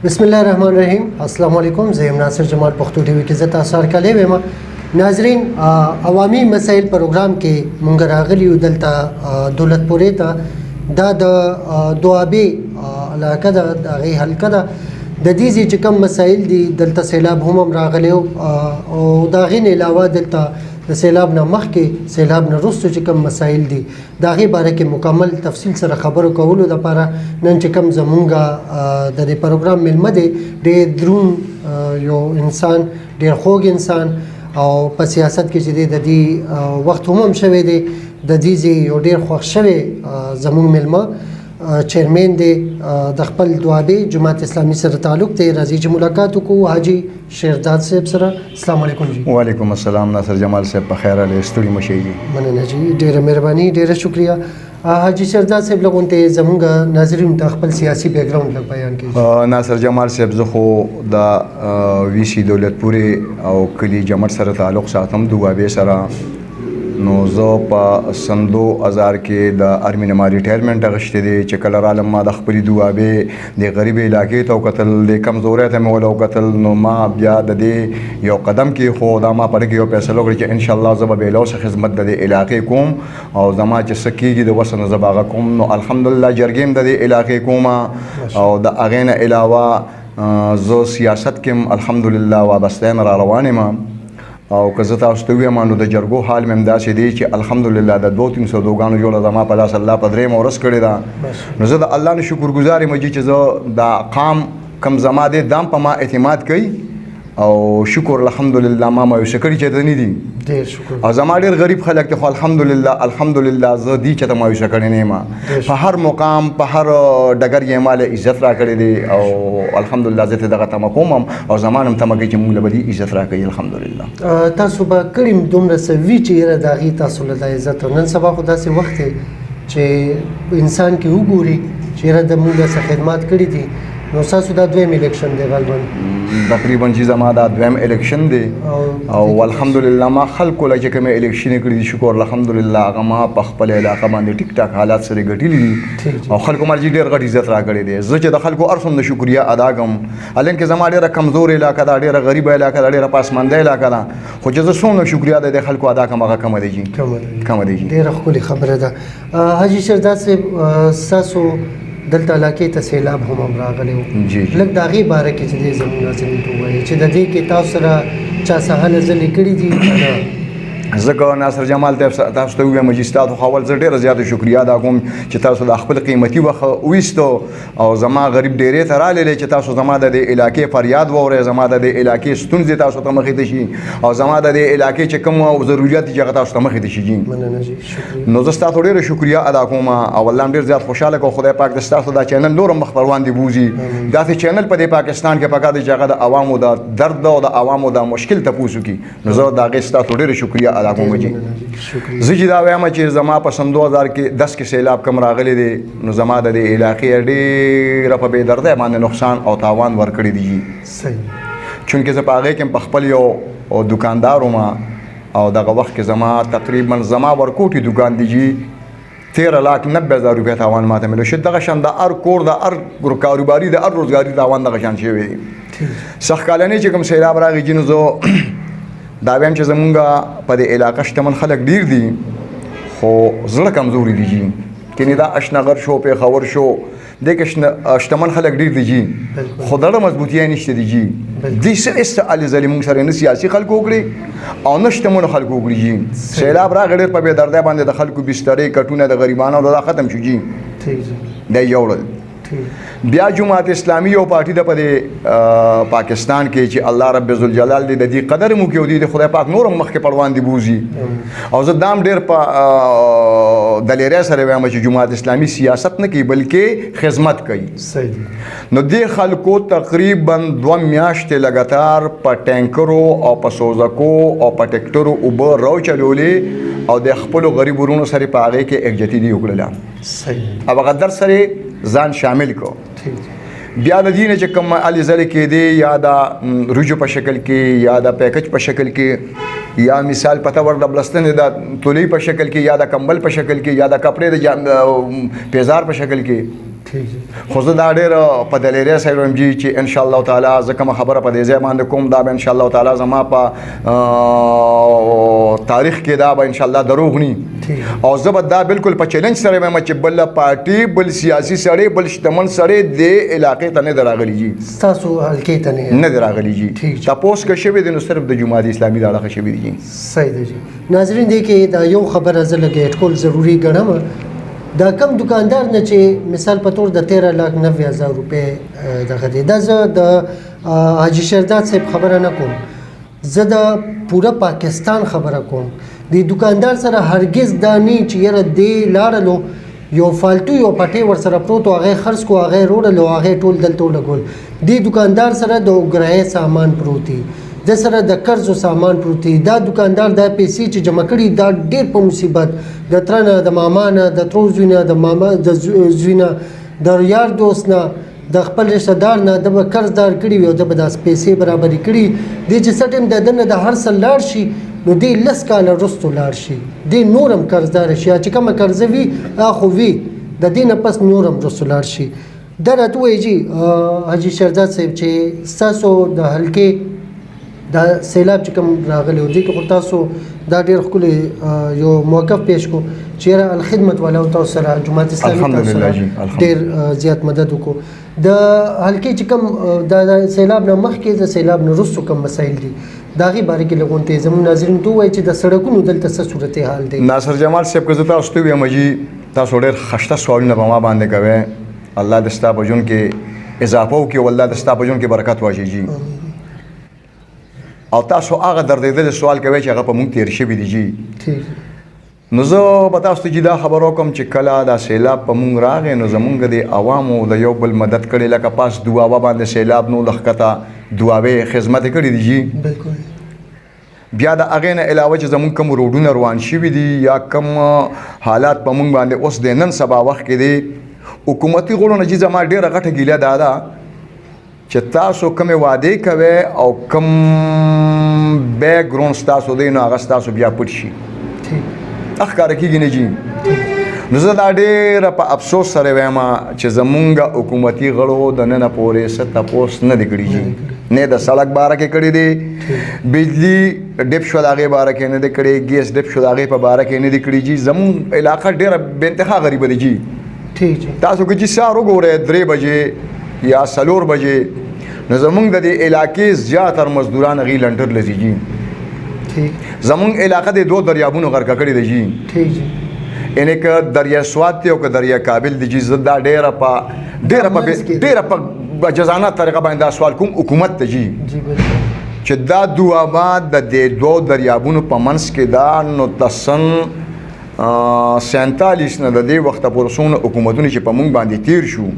बिस्मिल्लाहिर्रहमानिर्रहीम अस्सलाम वालेकुम ज़ेम नासिर जमाल पख्तो टीवी की ज़त आसार का लेवेमा नाजरीन अवामी मसाइल प्रोग्राम के मुंगर आगली दलता दौलतपुरे ता दा दुआबे इलाका दा दागी हल्का दा ददीजी चिकम मसाइल दी दलता सैलाब हम रागले और दागिन अलावा दलता د سیلاب نه مخکې سیلاب نه وروسته چې کوم مسایل دي د هغې باره کې مکمل تفصیل سره خبرو کولو دپاره نن چې کوم زمونږ د دې پروګرام میلمه دی ډېر دروند یو انسان ډېر خوږ انسان او په سیاست کې چې دی د دې وخت هم شوی دی د دې یو ډېر خوښ شوی زمونږ میلمه چیرمین دی د خپل دوابې جماعت اسلامي سره تعلق دی راځي چې ملاقات وکړو حاجي شیرداد صاحب سره. السلام علیکم جی. وعلیکم السلام ناصر جمال صاحب په خیر علي ستړي مشي جی. مننه جی ډیره مهرباني ډیره شکریا. حاجي شیرداد صاحب لغونته زمونږ ناظرین ته خپل سیاسي بیک ګراوند لږ بیان کړئ. ناصر جمال صاحب زه خو د وی سی دولتپورې او کلی جماعت سره تعلق ساتم دوابې سره. نو زه په سن 2000 کې د آرمي نه ما ریټایرمنټ اخیستی دی چې کله رالم ما د خپلې دوابې د غریبې علاقې ته وکتل د کمزورۍ ته مې ول وکتل نو ما بیا د دې یو قدم کېښود ما په دې کې یو فیصله وکړه چې انشاءالله زه به بې لوسه خدمت د دې علاقې کوم او زما چې څه کېږي د وسه نه زه به هغه کوم. نو الحمدلله جرګې هم د دې علاقې کوم او د هغې نه علاوه زه سیاست کې هم الحمدلله وابسته یم را روان یم او که زه تاسو ته ووایم نو د جرګو حال مې همداسې دی چې الحمدلله د 200-300 دوګانو جوړه زما په لاس الله په درېیمه ورځ کړې ده. نو زه د الله نه شکرګزار یم چې زه د قام کم زما دی دام په ما اعتماد کوي او شکر الحمدلله ما مایوسه کړي چې ته نه دي ډېر شکر او زما ډېر غریب خلک دي خو الحمدلله زه دي چې ته مایوسه کړی نه یم په هر مقام په هر ډګر یې ماله عزت را کړی دی او الحمدلله زه ته دغه تمه کوم او زمان هم تمه کوي چې موږ له به دې عزت را کوي الحمدلله. تاسو به کړي دومره څه وي چې یاره د هغې تاسو له دا عزت نن سبا خو داسې وخت دی چې انسان کې وګوري چې یاره د موږ څه خدمات کړي دي. نو ستاسو دا دویم الیکشن دی غالبا تقریبا چې زما دا دویم الیکشن دی او الحمدلله ما خلکو له چې کومې الیکشنې کړي دي شکر الحمدلله هغه ما په خپل علاقه باندې ټیک ټاک حالات سره ګټلي دي او خلکو ما ډېر غټ عزت را کړی دی. زه چې د خلکو هر څومره شکریا ادا کوم حالانکه زما ډېره کمزور علاقه ده ډېره غریبه علاقه ده ډېره پاسمانده علاقه ده خو چې زه څومره شکریا د خلکو ادا کوم هغه کمه دی جي کمه دی. ډېره ښکلې خبره ده. حاجي شیرداد صاحب ستاسو دلته علاقې ته سیلاب هم راغلی و لږ د هغې باره کې چې دې زموږ ناظرین ته ووایي چې د دې کې تاسو سره چا څه هله ځلې کړي دي که نه؟ ځکه ناصر جمال تاسو ته ووایم چې ستاسو خو اول زه ډېره زیاته شکریا ادا کوم چې تاسو د خپل قیمتي وخت وویستو او زما غریب ډېرې ته راللی چې تاسو زما د دې علاقې فریاد واورئ زما د دې علاقې ستونزې تاسو ته مخې ته شي او زما د دې علاقې چې کوم ضرورت دي چې هغه تاسو ته مخې ته شي. نو زه ستاسو ډېره شکریا ادا کوم او الله ډېر زیات خوشحاله کوم خدای پاک د ستاسو دا چینل نور مخ پر وړاندې بوځي. داسې چینل په دې پاکستان کې پکار دی چې هغه د عوامو د درد او د عوامو د مشکل تپوس وکړي. نو زه د هغې ستاسو ډېره شکریا ادا کوم جي. زه چې دا وایم چې زما په سن 2010 کې سیلاب کم راغلی دی نو زما د دې علاقې ډېره په بې دردۍ باندې نقصان او تاوان ورکړی دی جي. چونکې زه په هغې کې په خپل یو دکاندار وم او دغه وخت کې زما تقریبا زما ورکوټي دکان دی جي 13,90,000 روپۍ تاوان ماته ملو شو. دغه شان د هر کور د هر کاروباري د هر روزګاري تاوان دغه شان شوی دی. سخت کالنۍ چې کوم سیلاب راغی جي نو زه دا وایم چې زمونږ په دې علاقه شتمن خلک ډېر دي خو زړه کمزوري دي جي. کنې دا اشنغر شو پېښور شو دې کې شتمن خلک ډېر دي جي خو دړه مضبوطي نشته دي جي. دې څه استعاله ظالمون سره نه سیاسي خلکو وکړي او نه شتمنو خلکو وکړي جي. سیلاب راغی ډېر په بې دردۍ باندې د خلکو بسترې کټونه د غریبانو دا ختم شو جي. دا یوړل بیا جماعت اسلامي یو پارټي ده په پاکستان کې چې الله رب ذوالجلال دې د دې قدر مو کې د خدای پاک نور مخکې پړوان دی بوزي او زه دام ډېر په دلیرۍ سره وایم چې جماعت اسلامي سیاست نه کوي بلکې خدمت کوي. نو دې خلکو تقریبا 2 میاشتې لګاتار په ټینکرو او په سوزکو او په ټیکټرو اوبه راوچلولې او د خپلو غریب ورونو سره په هغې کې یکجهتي وکړله او هغه در سره ځان شامل کو. بیا د دې نه چې کوم علي ځلې کېدې یا د رجو په شکل کې یا د پیکج په شکل کې یا مثال پته ور د بلستنې د تولۍ په شکل کې یا د کمبل په شکل کې یا د کپړې د پیزار په شکل کې ٹھیک جی خو زه دا ډېر په دل ایریا سایډ وایم جي چې ان شاء الله تعالی زه کومه خبره په دې ځای باندې کوم دا به ان شاء الله تعالی زما په تاریخ کې دا به ان شاء الله دروغ ني او زه به دا بالکل په چیلنج سره وایم چې بل پارټي بل سیاسي سړی بل شتمن سړی د علاقې ته نه دی راغلی جي ستاسو حلقې ته نه دی راغلی جي تپوس که شوی دی نو صرف د جماعت اسلامي د اړخه شوی دی جي صحیح دی جی ناظرین دی کې دا یو خبره زه لګ اټکول ضروری ګڼم دا کم دکاندار نه چې مثال په تور د 13,90,000 روپۍ دغه دی دا زه د حاجي شهرداد صاحب خبره نه کوم زه د پوره پاکستان خبره کوم د دکاندار سره هرگز دا نه چې یاره دی لاړلو یو فالتو یو پټې ور سره پروت هغه خرڅ کو هغه روړلو هغه ټول دلته لګول دی دکاندار سره د وګړای سامان پروتي د سره د قرضو سامان پروتي دا دکاندار دا پیسې چې جمع کړي دا ډېر په مصیبت د ترنه د ماما نه د ترور زوی نه د ماما د زوی نه د یار دوست نه د خپل رشتہ دار نه د به قرضدار کړي وي او د به داسې پیسې برابرې کړي دی چې څه ټایم د ده نه د هر څه لاړ شي نو دی 10 کاله وروسته لاړ شي دی نورم قرضدار شي چې کومه قرضه وي خو وي د دې نه پس نورم وروسته لاړ شي دا راته وایي جي حاجي شهرداد صاحب چې ستاسو د حلقې دا سیلاب چې کوم راغلی و دې کې خو تاسو دا ډېر ښکلی یو موقف پیش کو چې یاره الخدمت والاو تاسو سره جماعت اسلامي تاسو سره ډېر زیات مدد وکړو د حلقې چې کوم د سیلاب نه مخکې د سیلاب نه وروسته کوم مسایل دي د هغې باره کې لږ غونډې زموږ ناظرینو ته ووایي چې د سړکونو دلته څه صورتحال دی ناصر جمال صاحب که زه تاسو ته ویم جي تاسو ډېر خشته سوالونه په ما باندې کوئ الله د ستا په ژوند کې اضافه وکړي او الله د ستا په ژوند کې برکت واچوي جي او تاسو هغه دردېدلی سوال کوئ چې هغه په موږ تېر شوي دي جي نو زه به تاسو ته جي دا خبر وکړم چې کله دا سیلاب په موږ راغی نو زموږ د عوامو د یو بل مدد کړې لکه پاس دعاوه باندې سیلاب نو لښکته دعاوې خدمت یې کړي دي جي بالکل بیا د هغې نه علاوه چې زموږ کوم روډونه روان شوي دي یا کوم حالات په موږ باندې اوس د نن سبا وخت کې دی حکومتي غړو نه جي زما ډېره غټه ګیله دا ده چې تاسو کومې وعدې کوئ او کوم بیک ګراونډ ستاسو دی نو هغه ستاسو بیا پټ شي ښکاره کېږي نه جي نو زه دا ډېره په افسوس سره وایم چې زمونږ حکومتي غړو د ننه پورې څه تپوس نه دی کړي جي نه د سړک باره کې کړی دی بجلی ډپ شو د هغې باره کې نه دی کړی ګیس ډپ شو د هغې په باره کې نه دی کړي جي زمونږ علاقه ډېره بې انتها غریبه دی جي تاسو که جي سهار وګورئ 3 بجې یا 4 بجې نو زمونږ د دې علاقې زیاتر مزدوران هغې لنډر لځي جي زمونږ علاقه د 2 دریابونو غرقه کړې ده جي یعنې که دریا سوات دی او که دریا کابل دی جي زه دا ډېره په جزانه طریقه باندې دا سوال کوم حکومت ته جي چې دا دوامات د دې 2 دریابونو په منځ کې دا نو تسن 47 نه د دې وخته پورې څومره حکومتونه چې په موږ باندې تیر شو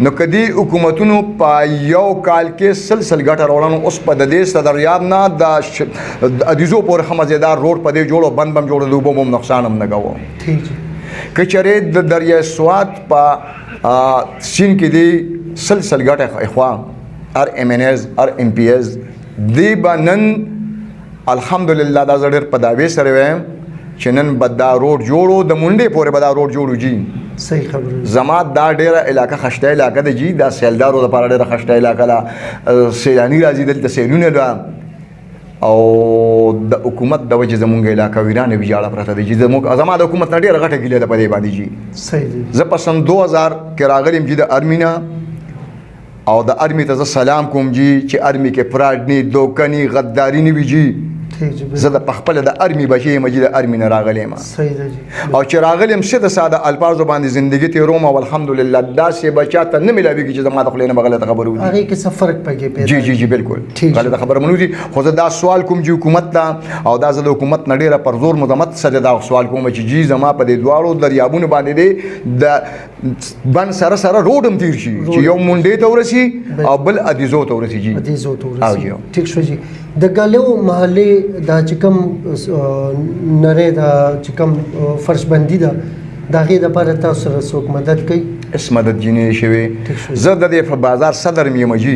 نو که دې حکومتونو په یو کال کې سلسل ګټه راوړنو اوس په د دې صدریاب نه د ادیزو پورې ښه مزېدار روډ په دې جوړو بند بم جوړو د اوبو هم نقصان هم نه کوو که چېرې د دریای سوات په سیند کې دې سلسل ګټه اخوا هر MNAs هر MPs دې به نن الحمدلله دا زه ډېر په دعوې سره وایم چې نن به دا روډ جوړو د منډې پورې به دا روډ جوړو جي صحیح خبره زما دا ډېره علاقه خشته علاقه ده جي دا سیلدارو لپاره ډېره خشته علاقه ده سیلاني راځي دلته سیلونه ده او د حکومت د وجې زمونږ علاقه ویرانه ویجاړه پرته ده جي زما د حکومت نه ډېره غټه ګیله ده په دې باندې جي صحیح دی زه په سن 2000 کې راغلم جي د ارمي نه او د ارمي ته زه سلام کوم جي چې ارمي کې فراډ نی دوکه نی غداري نه وي جي زه د پخپله د ارمي بچی یم جي د ارمي نه راغلی یم او چې راغلی یم ساده ساده الفاظو باندې زندګي تېروم او الحمدلله داسې بچا ته نه میلاویږي چې زما د خولې نه به غلطه خبره وځي هغې کې څه فرق پکې پیدا جي جي جي بالکل غلطه خبره مه وځي خو زه دا سوال کوم چې حکومت ته او دا زه د حکومت نه ډېره پر زور مذمت سره دا سوال کوم چې جي زما په دې دواړو دریابونو باندې دی د بند سره سره روډ هم تېر شي چې یو منډې ته ورسي او بل ادیزو ته ورسي جي ادیزو ته ورسي ټیک شو جي د ګالیو محلې دا چې کوم نری دا چې کوم فرش بندي ده د هغې دپاره تاسو سره څوک مدد کوي هېڅ مدد جي نه دی شوی زه د دې په بازار صدر یم جي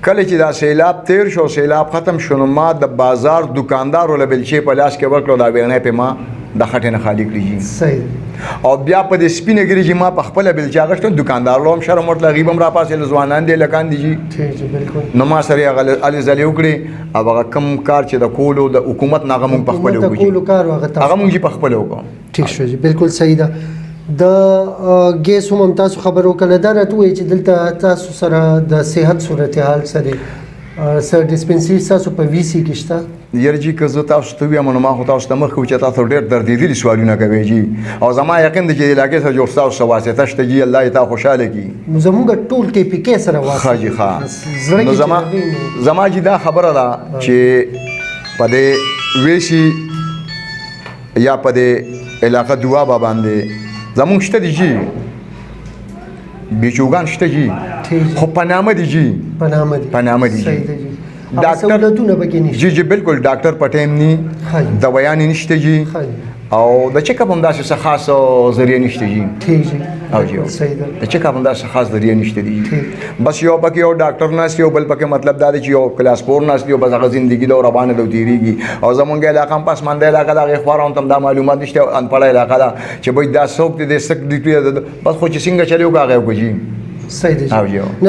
کله چې دا سیلاب تیر شو سیلاب ختم شو نو ما د بازار دکاندار ول بلچې په لاس کې ورکړو دا بیرنه په ما د خټه نه خالی کړی صحیح او بیا په دې سپینګری چې ما په خپل بلچې غشتو دکاندار لوم شرم ورته غیبم را پاسې ځوانان دي لکان دي ٹھیک بالکل نو ما سره غل زلی وکړي او هغه کم کار چې د کولو د حکومت ناغه مونږ په خپل وکړو کولو کار هغه مونږ په خپل وکړو ٹھیک شو جی بالکل صحیح ده د ګیس هم تاسو خبرو کله دا راته چې دلته تاسو سره د صحت صورتحال سره سر ډیسپنسری تاسو په وی سی کې شته یرجی که زه تاسو ته وایم نو ما خو تاسو ته مخ چې تاسو ډېر دردېدلي سوالونه کوي جی او زما یقین دی چې علاقې سره جوړ تاسو واسطه شته جی الله تا خوشاله کی زموږ ټول کې پی کې سره واسطه خاجي ښا نو زما جی دا خبره ده چې په دې ویشي یا په دې علاقه دعا با باندې زمون شته دي جی بیچوغان شته جی خو پنامه دي جی پنامه دي جی ډاکټر جی جی بالکل ډاکټر پټیم ني دوايان نشته جی او د چیک اپ هم داسې څه خاص ذریعہ نشته جی ٹھیک جی او جی د چیک اپ هم داسې خاص ذریعہ نشته دی بس یو پکې یو ډاکټر ناس یو بل پکې مطلب دا دی چې یو کلاس 4 ناس یو بس هغه ژوندۍ د روانه د تیریږي او زمونږ علاقه هم پسمانده علاقه دا غوړاون تم دا معلومات نشته ان پړه علاقه دا چې به دا څوک دې سک دی بس خو چې څنګه چلیو کاغه کوي صحیح دی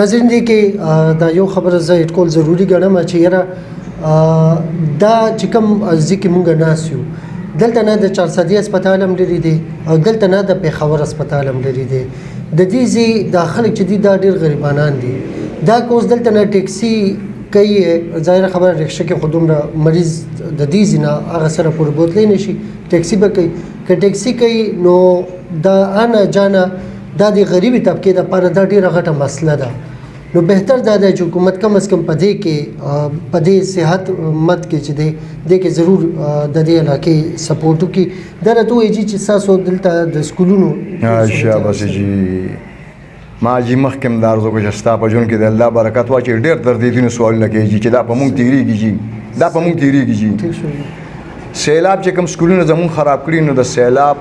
ناظرین دي کې دا یو خبره زه ټکول ضروری ګڼم چې یاره دا چې کوم ځکه مونږ ناس یو دلته نه د 400 هسپتال هم لري دي او دلته نه د پیښور هسپتال هم لري دي د دې زی داخله چې دي دا ډیر غریبانان دي دا کوس دلته نه ټیکسي کوي ظاهر خبره رښتیا کې خودم را مریض د دې زینا هغه سره پر بوتلې نشي ټیکسي به کوي که ټیکسي کوي نو دا انا جانا دا د غریبي طبقه د پر د ډیره غټه مسله ده نو بهتر دا دی چې حکومت کم از کم پدې کې پدې صحت مت کې چې دی کې ضرور د دې علاقې سپورټ وکړي دا راته وایي چې تاسو دلته د سکولونو شاباش جی ما جی مخکم دارزو کو جستا په جون کې د الله برکت واچي ډېر دردېدونکو سوالونه کوي چې دا په مونږ تیریږي جی دا په مونږ تیریږي جی سیلاب چې کوم سکولونه زمون خراب کړي نو د سیلاب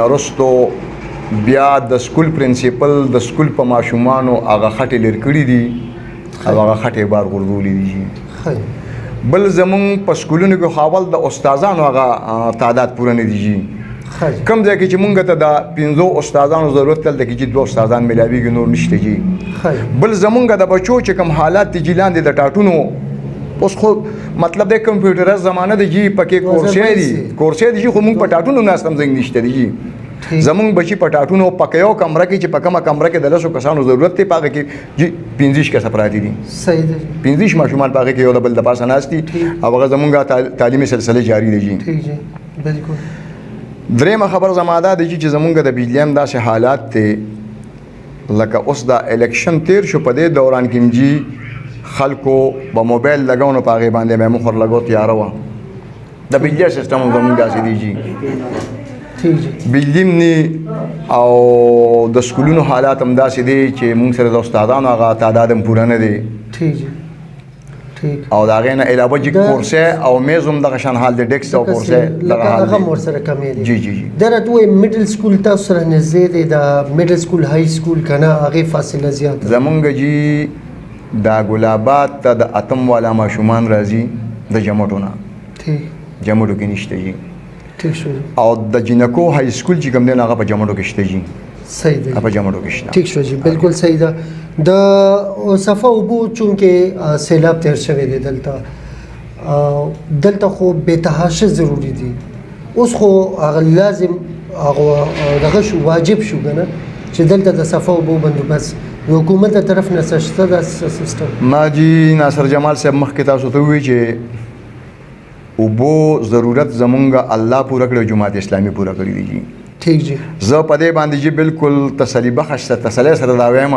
نرستو بیا د سکول پرنسپل د سکول په ماشومانو هغه خټې لر کړې دي او هغه خټې بار غردولې دي بل زمون په سکولونو کې خاول د استادانو هغه تعداد پوره نه دي کم ځای کې چې مونږ ته د 15 استادانو ضرورت تل د کې چې 2 استادان ملاويږي نور نشته جی بل زمونږ د بچو چې کوم حالات دي جلاندې د ټاټونو اوس خو مطلب د کمپیوټر زمانه دی جی پکې کورسې دي خو مونږ په ټاټونو ناستم زنګ نشته دي زمونږ بچي پټاټونو پکيو کمره کې چې پکمه کمره کې د لاسو کسانو ضرورت ته پاګه کې جی 15 کسه پراتی دي صحیح دي 15 ماشومان پاګه کې یو د بل د پاسه ناشتي او هغه زمونږه تعلیمي سلسله جاری دي جی ٹھیک جی بالکل درېمه خبر زماده دي چې زمونږ د بجلیم داسې حالات ته لکه اوس د الیکشن تیر شو په دې دوران کې جی خلکو په موبایل لګاونو پاګه باندې مې مخور لګو تیار و د بجلی سیستم زمونږ داسې دی جی بجلیم نی او د سکولونو حالات هم داسې دي چې موږ سره د استادانو هغه تعداد هم پوره نه دی او دا غینه علاوه چې کورسه او میزوم دغه شان حال د ډیکس او کورسه دغه حال هغه مور سره کمې دي جی درته وای میډل سکول تاسو سره نږدې دی د میډل سکول های سکول کنه هغه فاصله زیات زمونږ جی دا ګلابات ته د اتم والا ماشومان راځي د جمعټونه جمعټو کې نشته جی او د جنکو های سکول چې کوم دی هغه په جمعټو کې شته جی صحیح دی په جمعټو کې شته ٹھیک شو جی بالکل صحیح ده د صفه ابو چونکه سیلاب تیر شوی دی دلته خو به تحاشا ضروری دي اوس خو هغه لازم هغه دغه شو واجب شو کنه چې دلته د صفه ابو بندوبست حکومت تر طرف نه سشته د سیستم ما جی ناصر جمال صاحب مخ کې تاسو ته وی چې اوبو ضرورت زمونږه الله پوره کړو جماعت اسلامي پوره کړی دی ٹھیک جی زه په دې باندې جی بالکل تسلی بخښ تسلی سره دا وایم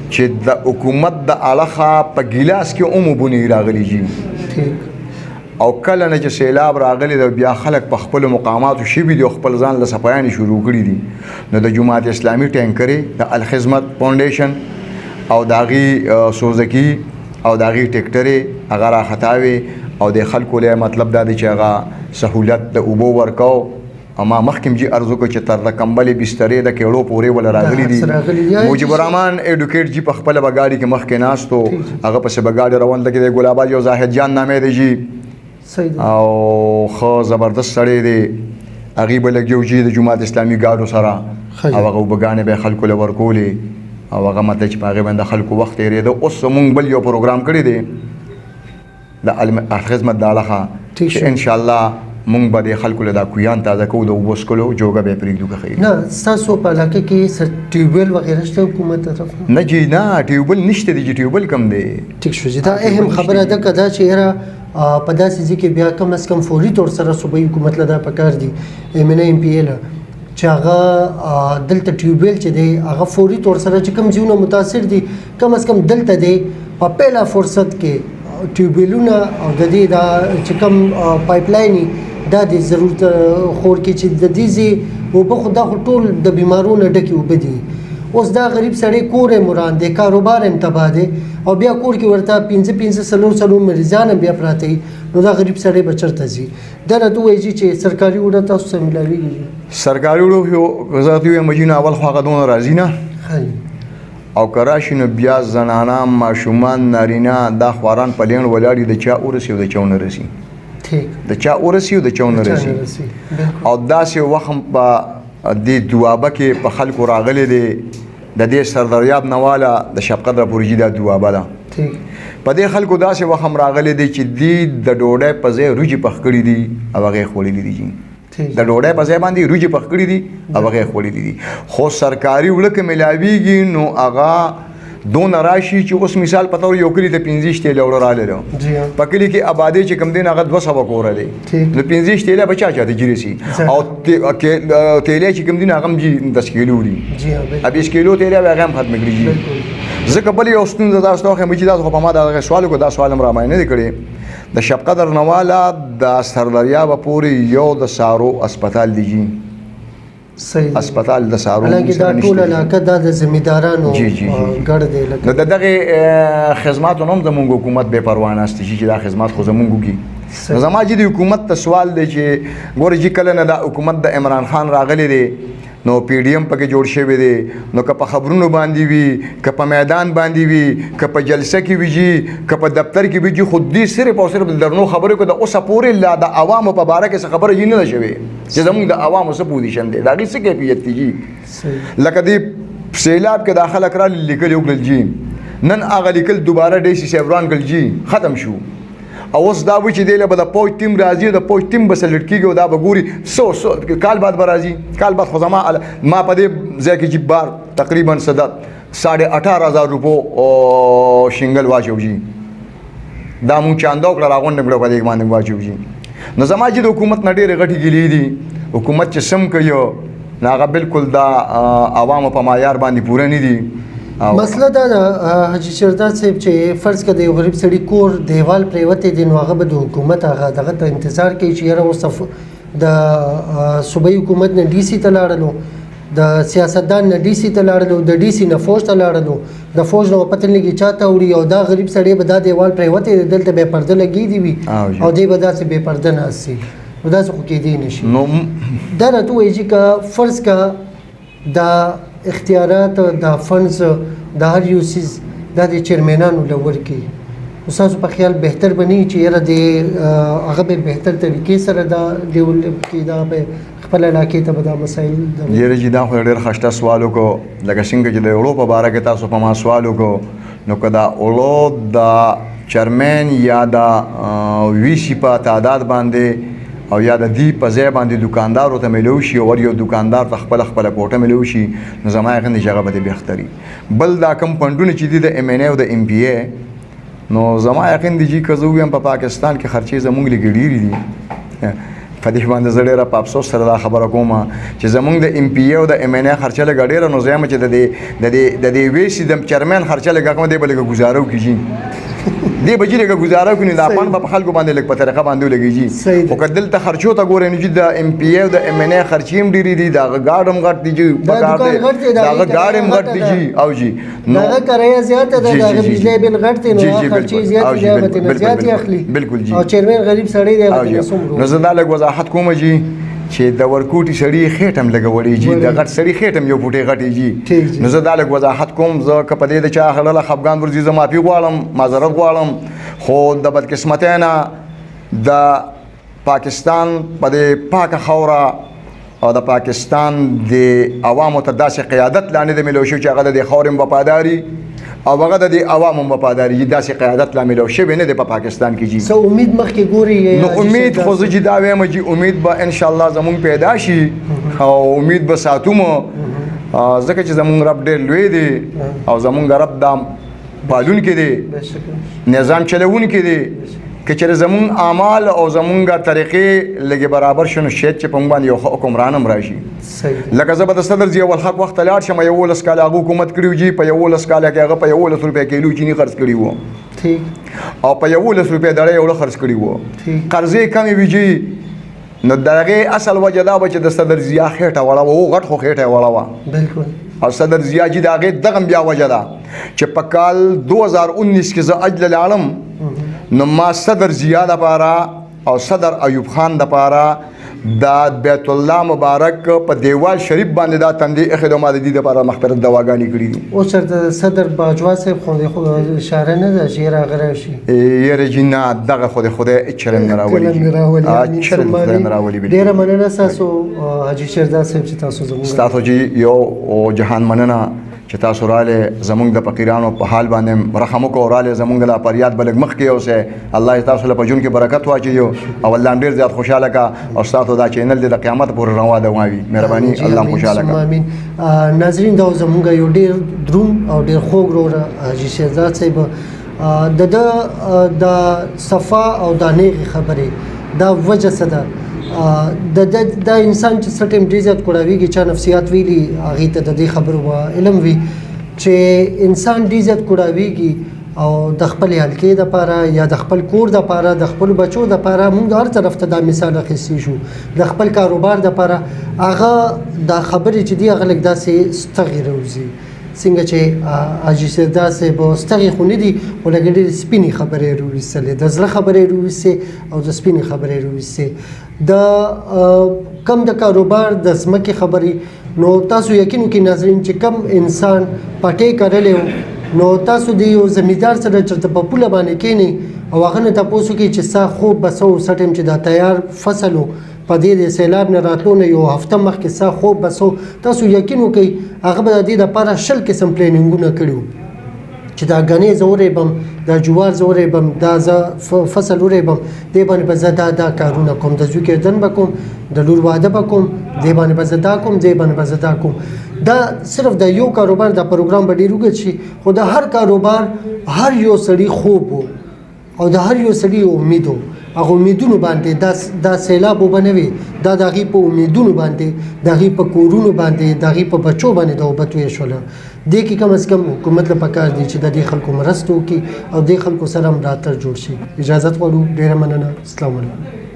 چې د حکومت د اړخه په ګیلاس کې اومو راغلی جی ٹھیک او کله نه چې سیلاب راغلی د بیا خلک په خپل مقاماتو شي وي د خپل ځان له صفایان شروع کړی دي نو د جماعت اسلامي ټینکرې د الخدمت فاونډیشن او داغي سوزکی او داغي ټیکټرې هغه را خطاوي او د خلکو له مطلب دا دی چې هغه سہولت د اوبو ورکاو اما مخکې جی ارزو کو چې تر د کمبلې بسترې د کېړو پورې ول راغلي دي مجيب الرحمن ایډوکیټ جی په خپل بګاړي کې مخکې ناستو هغه په بګاړي روان لګي د ګلابا یو زاهد جان نامې دی جی او خو زبردست سړی دی هغه بل جوجي د جماعت اسلامي ګاډو سره او هغه وبګانې به خلکو له ورکولې او هغه مته چې پاغه باندې خلکو وخت یې د اوس مونږ بل یو پروګرام کړی دی د خدمت دالخه چې ان شاء الله مونږ به د خلکو له دا کویان تازه کوو د وبس کولو جوګه به پرېږدو که خیر نه ستاسو په علاقه کې ټیوبویل وغیره شته حکومت طرف نه جی نه ټیوبویل نشته دی چې ټیوبویل کم دی ټیک شو دا اهم خبره ده کدا چې را په داسې ځکه بیا کم از کم فوري تور سره صوبایي حکومت لدا پکار دي MNA MPA له چې هغه دلته ټیوبویل چې دی هغه فوري تور سره چې کم ځایونه متاثر دي کم از کم دلته دی په پیله فرصت کې ټیوبویلونه او د دې دا چې کم پایپ لاین دا د ضرورت خور کې چې د دې زی او په خدا ټول د بیمارونو ډکی وبدي اوس دا غریب سړی کور مران دی کاروبار هم تباه دی او بیا کور کې ورته 15 سلو مریضان بیا پراته نو دا غریب سړی بچرته زی دا راته وایي چې سرکاري وړه تاسو سره ملاويږي سرکاري وړو یو غزاتي مجینه اول خو هغه دون راځي نه او کراشي نو بیا زنانا ماشومان نارینه دا خواران پلین ولاړي د چا ورسي د چاونه رسي د چا ورسي د چاونه رسي او داسې وخت په دې دوابه کې په خلکو راغلي دي د دې سردریاب نواله د شب قدر پورجی د دوابه ده په دې خلکو داسې وخت راغلي دي چې دې د ډوډۍ په ځای روجي پخ کړی دي او هغه خولې دي د ډوډۍ په ځای باندې روجي پخ کړی دي او هغه خولې دي خو سرکاري وړکه ملاويږي نو هغه دون راشي چې اوس مثال پته یو کلی ته 15 تیل اور را لرو په کلی کې آبادی چې کم دین هغه 200 کور دی نو 15 تیل بچا چاته جری سي او تیل چې کم دین هغه جی 10 کیلو دی جی ها 20 کیلو تیل هغه هم ختم کړی ځکه بل یو ستون د تاسو خو مجید خو په ما دا سوال کو دا سوال را مې نه کړی د شب قدر نواله د سردریاب پورې یو د سارو اسپیټال دی اسپیټال د سارو لکه دا ټول علاقه د زمیندارانو ګړ دی نو دغه خدماتو نوم د مونږ حکومت به پروا نه است چې دا خدمات خو زمونږ کی زما چې د حکومت ته سوال دی چې ګور چې کله نه د حکومت د عمران خان راغلی دی نو پی ډی ایم پکې جوړ شوی دی نو که په خبرونو باندې وي که په میدان باندې وي که په جلسه کې وي که په دفتر کې وي خود دې صرف او صرف درنو خبرې کو د اوسه پورې لا د عوامو په باره کې څه خبره یې نه شوي چې زموږ د عوامو څه پوزیشن دی دا غي څه کیفیت دی لکه دې سیلاب کې داخله کړل لیکل یو کړل جی نن هغه لیکل دوباره ډي سي سیوران کړل جی ختم شو او اوس دا و چې دی له د پوج ټیم راځي د پوج ټیم به سلیکټ کیږي او دا به ګوري سو کال بعد به راځي کال بعد خو ما په دې ځای کې چې بار تقریبا 18,500 روپو شنګل واچو جی دا مونږ چاندو کړه راغونډ کړه په دې باندې واچو جی نو زما چې د حکومت نه ډېرې غټې ګیلې دي حکومت چې سم کوي هغه بالکل دا عوامو په معیار باندې پوره نه دي مسله دا حاجی شرداد صاحب چې فرض کړه د یو غریب سړي کور دیوال پریوته دي نو هغه به د حکومت هغه دغه ته انتظار کوي چې یاره اوس د صوبایي حکومت نه ډي سي ته لاړلو د سیاستدان نه ډي سي ته لاړلو د ډي سي نه فوج ته لاړلو د فوج نه پته نه لګي چاته وړي او دا غریب سړی به دا دیوال پریوته دلته به پرده لګي دی وي او دی به داسې به پرده نه سي نو دا څه کې دی نشي نو دا راته وایي چې فرض کا دا اختیارات د فنز د هر یو سیز د چیرمنانو لور کې اوساسو په خیال بهتر بنی چې یره د هغه به بهتر طریقې سره دا ډیولپ کې دا به خپل علاقې ته به دا مسایل یره چې دا خو ډېر خشته سوال وکړو لکه څنګه چې د اولو په باره کې تاسو په ما سوال وکړو نو که دا اولو د چیرمن یا د وی سی په تعداد باندې او یا د دې په ځای باندې دکاندار ته ملو شي او یو دکاندار ته خپل کوټه ملو شي نو زما یې غندې جګه به بهتري بل دا کم پندونه چې دي د MNA او د MPA نو زما یې غندې چې کزو هم په پاکستان کې خرچې زموږ لګړي دي په دې باندې زړه را په افسوس سره دا خبره کوم چې زموږ د MPA او د MNA خرچه لګړي نو زما چې د دې ویسي د چیرمن خرچه لګا کوم دی بلګه گزارو کیږي دی بجې لګه گزاره کوي د افغان په خلکو باندې لګ په طریقه باندې لګیږي او کدل ته خرچو ته ګورې نه چې د MPA او د MNA خرچیم ډیری دي دا گاډم غټ دي چې دا گاډم غټ دي او جی نو دا کرایه زیاته ده دا بجلی بل غټ دي نو خرچې زیات اخلي بالکل جی او چیرمن غریب سړی دی نو زه دا لګ وضاحت کوم جی چې د ورکوټي سړي خېټه هم لږه وړې جي د غټ سړي خېټه هم یو فوټې غټې ټیک جي جي. نو زه دا لږ وضاحت کوم زه که په دې د چا خړله خفګان ورځي زه معافي غواړم معذرت غواړم خو د بدقسمتۍ نه د پاکستان په دې پاکه خاوره او د پاکستان د عوامو ته داسې قیادت لا نه دی میلاو شوی چې هغه د دې خاورې هم وفاداري او هغه د دې عوامو هم وفاداري داسې قیادت لا میلاو شوی نه دی په پاکستان کې جي څه امید مخکې ګوري نو امید خو زه چې دا وایم چې امید به انشاءالله زمونږ پیدا شي او امید به ساتو مو ځکه چې زمونږ رب ډېر لوی دی او زمونږ رب دا پالونکی دی نظام چلوونکی دی که چېرې زمونږ اعمال او زمونږ طریقې لږې برابر شي نو شاید چې په موږ باندې یو ښه حکمران هم راشي لکه زه به د صدر ضیاء الحق وخت ته لاړ شم 11 کاله هغه حکومت کړی و جي په 11 کاله کې هغه په 11 روپۍ کیلو چیني خرڅ کړي وو او په 11 روپۍ دړۍ اوړه خرڅ کړي وو قرضې کمې وي جي نو د هغې اصل وجه دا به چې د صدر ضیاء خېټه وړه وه غټ خو خېټه یې وړه وه بالکل او صدر ضیاء جي د هغې دغه بیا وجه ده چې په کال 2019 کې زه اجله لاړم نو ما صدر ضیاء دپاره او صدر ایوب خان دپاره د بیت الله مبارک په دیوال شریف باندې دا تندې ایښې ده ما د دې دپاره مغفرت دواګانې کړي دي اوس چېرته صدر باجوا صاحب خو اشاره نه ده چې یې هغه راشي یاره جي نه دغه خو د خدای هېڅ چلند نه راولي چلند خدای نه راولي ډېره مننه ستاسو حاجي شیرداد صاحب چې تاسو زموږ ستاسو جي یو جهان مننه چې تاسو راغلې زمونږ د فقیرانو په حال باندې رحم وکړو راغلې زمونږ لا فریاد به لږ مخکې اوسئ الله تاسو له په ژوند کې برکت واچوي او الله هم ډېر زیات خوشحاله کړه او ستاسو دا چینل دی د قیامت پورې روا دوام وي مهرباني الله هم خوشحاله کړه امین ناظرین دا زموږ یو ډېر دروند او ډېر خوږ ورور حاجي شیرداد صاحب د صفا او د نیغې خبرې دا وجه څه ده د انسان چې څه ټایم ډېر زیات کوړاویږي چا نفسیات ویلي هغې ته د دې خبرو علم وي چې انسان ډېر زیات کوړاویږي او د خپل حلقې دپاره یا د خپل کور دپاره د خپلو بچو دپاره موږ هر طرف ته دا مثال اخیستی شو د خپل کاروبار دپاره هغه دا خبرې چې دي هغه لږ داسې ستغې راوځي څنګه چې حاجي شیرداد صاحب ستغې خو نه دي خو لږ ډېرې سپینې خبرې راویستلې د زړه خبرې راویستې او د سپینې خبرې راویستې د کم د کاروبار د ځمکې خبرې نو تاسو یقین وکړئ ناظرین چې کم انسان پټې کرلی نو تاسو د یو زمیندار سره چېرته په پوله باندې کښېنئ او هغه نه تپوس وکړئ چې ستا خوب به څه و څه ټایم چې دا تیار فصل و په دې د سیلاب نه راتلو نه یو هفته مخکې ستا خوب به څه تاسو یقین وکړئ هغه به د دې دپاره 100 قسم پلینینګونه کړي وو چې دا غنې زه وریبم دا جوار زه وریبم دا زه فصل وریبم دې باندې به زه دا کارونه کوم د زوی کېدن به کوم د لور واده به کوم دې باندې به زه دا کوم دې باندې به زه دا کوم دا صرف د یو کاروبار دا پروګرام به ډېر اوږد شي خو د هر کاروبار هر یو سړي خوب و او د هر یو سړي امید و هغه امیدونو باندې دا سیلاب به نه وي دا د هغې په امیدونو باندې د هغې په کورونو باندې د هغې په بچو باندې د اوبه تویه شوله دې کې کم از کم حکومت له پکار دی چې د دې خلکو مرسته وکړي او دې خلکو سره هم راتلل جوړ شي اجازت غواړو ډېره مننه السلام علیکم